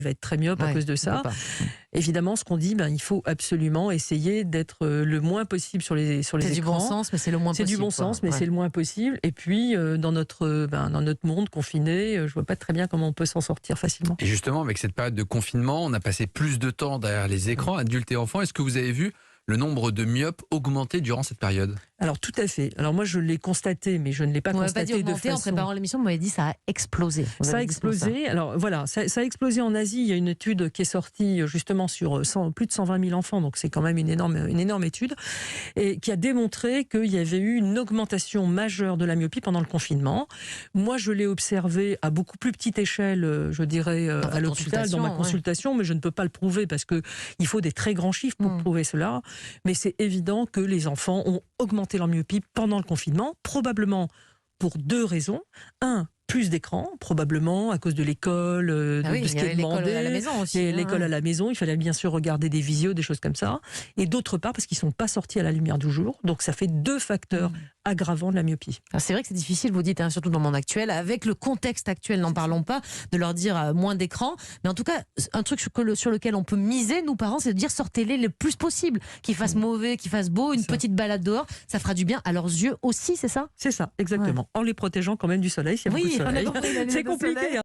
va être très myope à cause de ça. Évidemment, ce qu'on dit, il faut absolument essayer d'être le moins possible sur les écrans. C'est du bon sens, mais c'est le moins possible. C'est du bon sens, mais c'est le moins possible. Et puis, dans notre monde confiné, je vois pas très bien comment on peut s'en sortir facilement. Et justement, avec cette période de confinement, on a passé plus de temps derrière les écrans, adultes et enfants. Est-ce que vous avez vu le nombre de myopes augmenter durant cette période? Alors tout à fait. Alors moi je l'ai constaté, mais je ne l'ai pas constaté de façon... En préparant l'émission, vous m'avez dit ça a explosé. Ça a explosé. Alors voilà, ça a explosé en Asie. Il y a une étude qui est sortie justement sur plus de 120 000 enfants, donc c'est quand même une énorme étude, et qui a démontré qu'il y avait eu une augmentation majeure de la myopie pendant le confinement. Moi je l'ai observé à beaucoup plus petite échelle, je dirais, à l'hôpital, dans ma consultation, mais je ne peux pas le prouver parce qu'il faut des très grands chiffres pour prouver cela. Mais c'est évident que les enfants ont augmenté leur myopie pendant le confinement, probablement pour 2 raisons. Un, plus d'écran, probablement à cause de l'école, de ce qui est demandé. L'école à la maison aussi. L'école à la maison, il fallait bien sûr regarder des visios, des choses comme ça. Et d'autre part, parce qu'ils ne sont pas sortis à la lumière du jour. Donc ça fait 2 facteurs aggravants de la myopie. C'est vrai que c'est difficile, vous dites, surtout dans le monde actuel, avec le contexte actuel, n'en parlons pas, de leur dire moins d'écran. Mais en tout cas, un truc sur lequel on peut miser, nous parents, c'est de dire sortez-les le plus possible. Qu'ils fassent mauvais, qu'ils fassent beau, une petite balade dehors, ça fera du bien à leurs yeux aussi, c'est ça? C'est ça, exactement. En les protégeant quand même du soleil, s'il y a beaucoup de soleil. C'est compliqué.